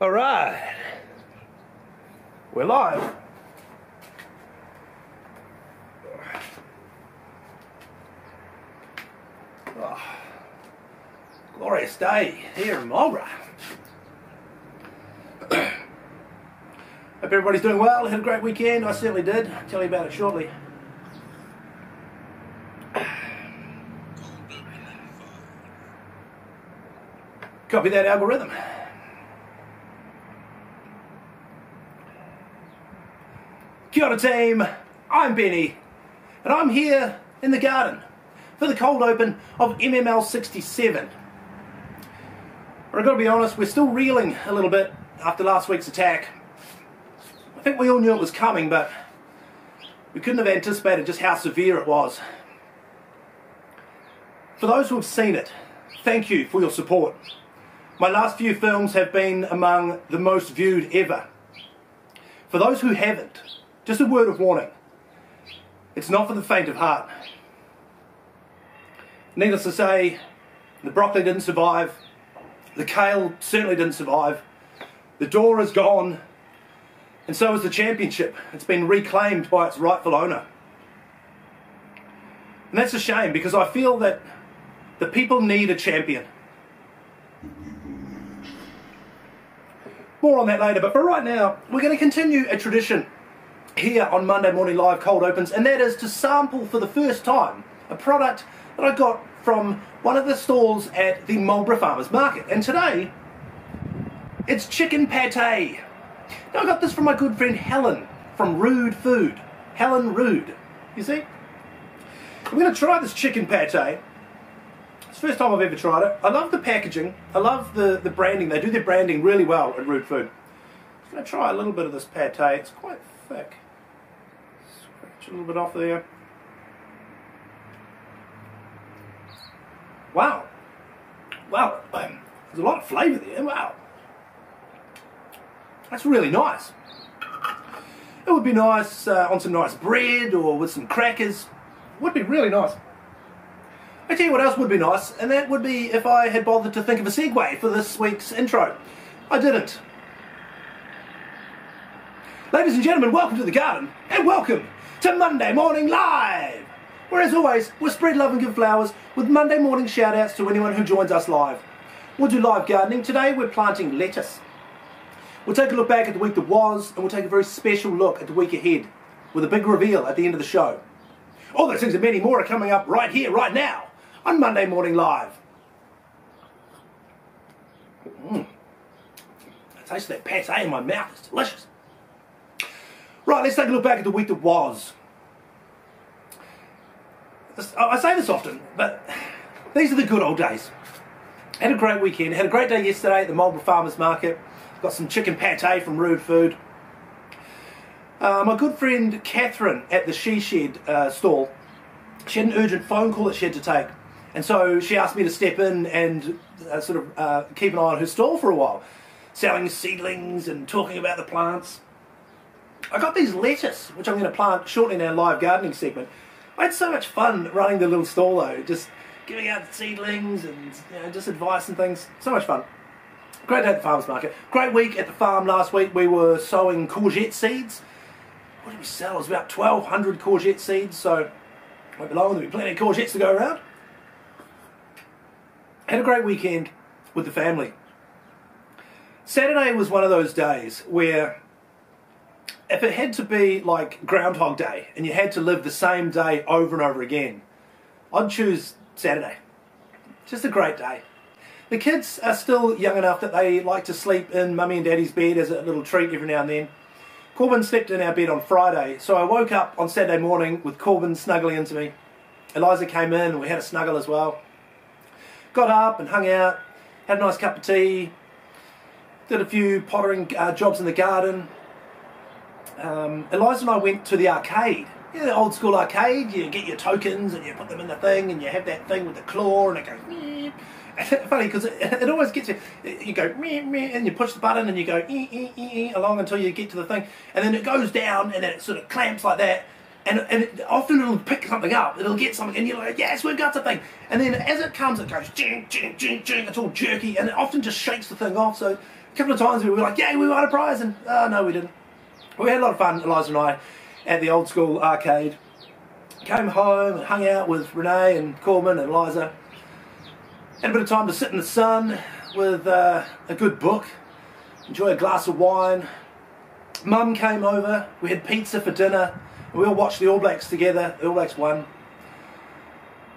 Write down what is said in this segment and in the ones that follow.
All right, we're live. Oh, glorious day here in Marlborough. Hope everybody's doing well. Had a great weekend. I certainly did. I'll tell you about it shortly. Copy that algorithm. Kia ora team, I'm Benny, and I'm here in the garden for the cold open of MML 67. But I've got to be honest, we're still reeling a little bit after last week's attack. I think we all knew it was coming, but we couldn't have anticipated just how severe it was. For those who have seen it, thank you for your support. My last few films have been among the most viewed ever. For those who haven't, just a word of warning. It's not for the faint of heart. Needless to say, the broccoli didn't survive. The kale certainly didn't survive. The door is gone. And so is the championship. It's been reclaimed by its rightful owner. And that's a shame, because I feel that the people need a champion. More on that later, but for right now, we're going to continue a tradition here on Monday Morning Live Cold Opens, and that is to sample for the first time a product that I got from one of the stalls at the Marlborough Farmers Market. And today, it's chicken pate. Now I got this from my good friend Helen from Rude Food. Helen Rude, you see? I'm going to try this chicken pate. It's the first time I've ever tried it. I love the packaging. I love the branding. They do their branding really well at Rude Food. I'm going to try a little bit of this pate. It's quite thick. Scratch a little bit off there. Wow. Wow. There's a lot of flavour there. Wow. That's really nice. It would be nice on some nice bread or with some crackers. It would be really nice. I tell you what else would be nice, and that would be if I had bothered to think of a segue for this week's intro. I didn't. Ladies and gentlemen, welcome to the garden, and welcome to Monday Morning Live, where as always, we'll spread love and give flowers with Monday morning shout-outs to anyone who joins us live. We'll do live gardening. Today we're planting lettuce. We'll take a look back at the week that was, and we'll take a very special look at the week ahead, with a big reveal at the end of the show. All those things and many more are coming up right here, right now, on Monday Morning Live. I taste that pate in my mouth. It's delicious. Right, let's take a look back at the week that was. I say this often, but these are the good old days. Had a great weekend. Had a great day yesterday at the Marlborough Farmers Market. Got some chicken pate from Rude Food. My good friend Catherine at the She Shed stall, she had an urgent phone call that she had to take. And so she asked me to step in and keep an eye on her stall for a while, selling seedlings and talking about the plants. I got these lettuce, which I'm going to plant shortly in our live gardening segment. I had so much fun running the little stall though, just giving out seedlings and just advice and things. So much fun. Great day at the farmers market. Great week at the farm last week. We were sowing courgette seeds. What did we sell? It was about 1,200 courgette seeds, so won't be long. There'll be plenty of courgettes to go around. Had a great weekend with the family. Saturday was one of those days where if it had to be like Groundhog Day and you had to live the same day over and over again, I'd choose Saturday. Just a great day. The kids are still young enough that they like to sleep in Mummy and Daddy's bed as a little treat every now and then. Corbin slept in our bed on Friday, so I woke up on Saturday morning with Corbin snuggling into me. Eliza came in and we had a snuggle as well. Got up and hung out, had a nice cup of tea, did a few pottering jobs in the garden. Eliza and I went to the arcade. Yeah, the old school arcade. You get your tokens and you put them in the thing and you have that thing with the claw and it goes meep. Funny because it always gets you. You go meep, meep, and you push the button and you go along until you get to the thing, and then it goes down and then it sort of clamps like that, and often it'll pick something up, it'll get something, and you're like, yes, we've got something. And then as it comes, it goes, jing, jing, jing, jing, it's all jerky, and it often just shakes the thing off. So a couple of times we were like, yay, we won a prize, and no, we didn't. We had a lot of fun, Eliza and I, at the old school arcade. Came home and hung out with Renee and Corbin and Eliza. Had a bit of time to sit in the sun with a good book, enjoy a glass of wine. Mum came over, we had pizza for dinner, and we all watched the All Blacks together. The All Blacks won.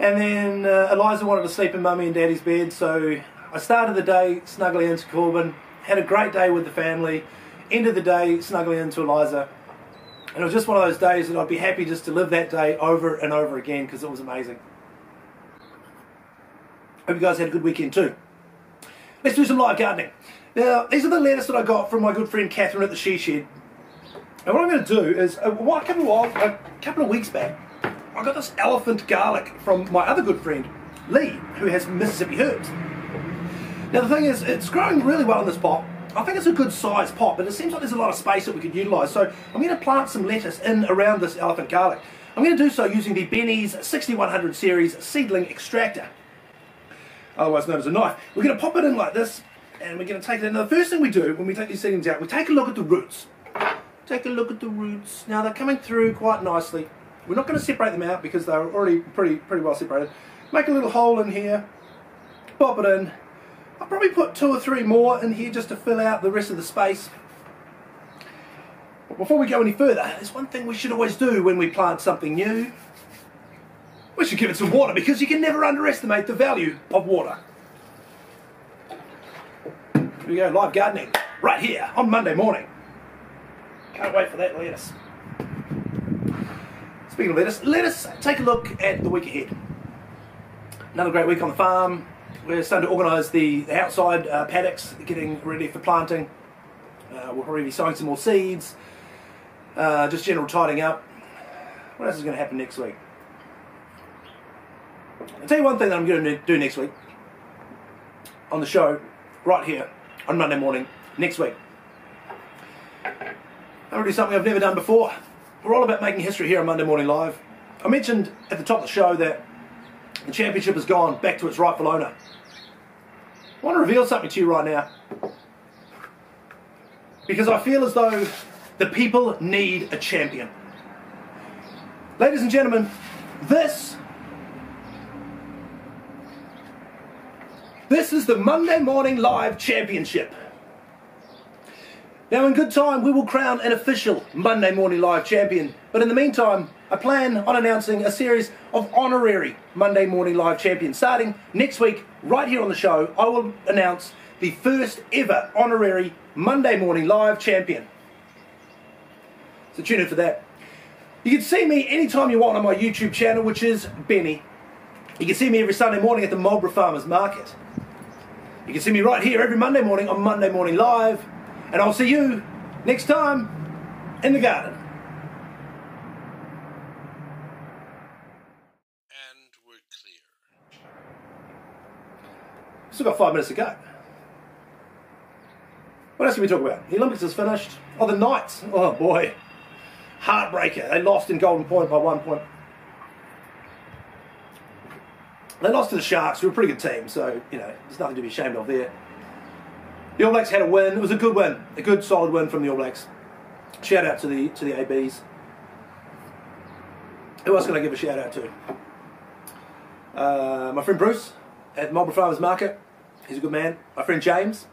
And then Eliza wanted to sleep in Mummy and Daddy's bed, so I started the day snuggling into Corbin, had a great day with the family, ended the day snuggling into Eliza. And it was just one of those days that I'd be happy just to live that day over and over again, because it was amazing. Hope you guys had a good weekend too. Let's do some live gardening. Now, these are the lettuce that I got from my good friend Catherine at the She Shed. And what I'm going to do is, a couple of weeks back, I got this elephant garlic from my other good friend, Lee, who has Mississippi herbs. Now the thing is, it's growing really well in this pot. I think it's a good size pot, but it seems like there's a lot of space that we could utilise. So I'm going to plant some lettuce in around this elephant garlic. I'm going to do so using the Benny's 6100 series seedling extractor, otherwise known as a knife. We're going to pop it in like this, and we're going to take it in. Now the first thing we do when we take these seedlings out, we take a look at the roots. Take a look at the roots. Now they're coming through quite nicely. We're not going to separate them out because they're already pretty well separated. Make a little hole in here, pop it in. I'll probably put 2 or 3 more in here just to fill out the rest of the space. But before we go any further, there's one thing we should always do when we plant something new. We should give it some water, because you can never underestimate the value of water. Here we go, live gardening, right here on Monday morning. Can't wait for that lettuce. Speaking of lettuce, let us take a look at the week ahead. Another great week on the farm. We're starting to organise the outside paddocks, getting ready for planting. We'll probably be sowing some more seeds, just general tidying up. What else is going to happen next week? I'll tell you one thing that I'm going to do next week on the show, right here on Monday morning, next week. I'm going to do something I've never done before. We're all about making history here on Monday Morning Live. I mentioned at the top of the show that the championship has gone back to its rightful owner. I want to reveal something to you right now, because I feel as though the people need a champion. Ladies and gentlemen, this is the Monday Morning Live Championship. Now in good time we will crown an official Monday Morning Live champion, but in the meantime I plan on announcing a series of honorary Monday Morning Live champions. Starting next week, right here on the show, I will announce the first ever honorary Monday Morning Live champion. So tune in for that. You can see me anytime you want on my YouTube channel, which is Benny. You can see me every Sunday morning at the Marlborough Farmers Market. You can see me right here every Monday morning on Monday Morning Live. And I'll see you next time in the garden. And we're clear. Still got 5 minutes to go. What else can we talk about? The Olympics is finished. Oh, the Knights. Oh boy. Heartbreaker. They lost in Golden Point by 1 point. They lost to the Sharks, who are a pretty good team, so, you know, there's nothing to be ashamed of there. The All Blacks had a win. It was a good win. A good, solid win from the All Blacks. Shout out to the ABs. Who else can I give a shout out to? My friend Bruce at Marlborough Farmers Market. He's a good man. My friend James,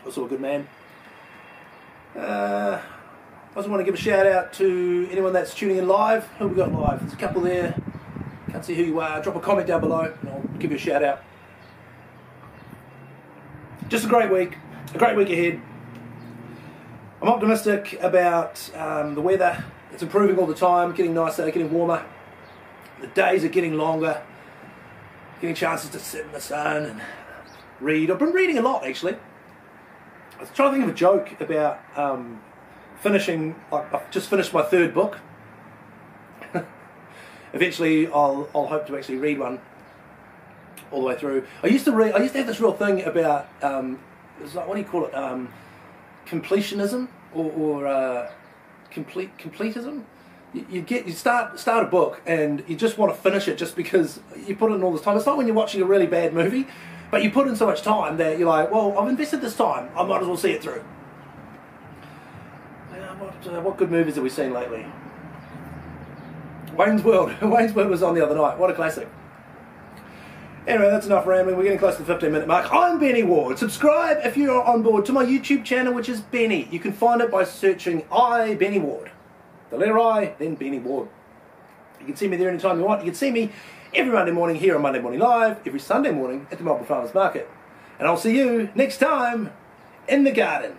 also a good man. I also want to give a shout out to anyone that's tuning in live. Who have we got live? There's a couple there. Can't see who you are. Drop a comment down below and I'll give you a shout out. Just a great week ahead. I'm optimistic about the weather. It's improving all the time, getting nicer, getting warmer. The days are getting longer, getting chances to sit in the sun and read. I've been reading a lot, actually. I was trying to think of a joke about finishing, like, I've just finished my 3rd book. Eventually I'll hope to actually read one all the way through. I used to have this real thing about it's like, what do you call it? Completionism or completism. you start a book and you just want to finish it just because you put in all this time. It's not when you're watching a really bad movie, but you put in so much time that you're like, well, I've invested this time, I might as well see it through. What good movies have we seen lately? Wayne's World. Wayne's World was on the other night. What a classic. Anyway, that's enough rambling. We're getting close to the 15-minute mark. I'm Benny Ward. Subscribe if you're on board to my YouTube channel, which is Benny. You can find it by searching Benny Ward. The letter I, then Benny Ward. You can see me there anytime you want. You can see me every Monday morning here on Monday Morning Live, every Sunday morning at the Melbourne Farmers Market. And I'll see you next time in the garden.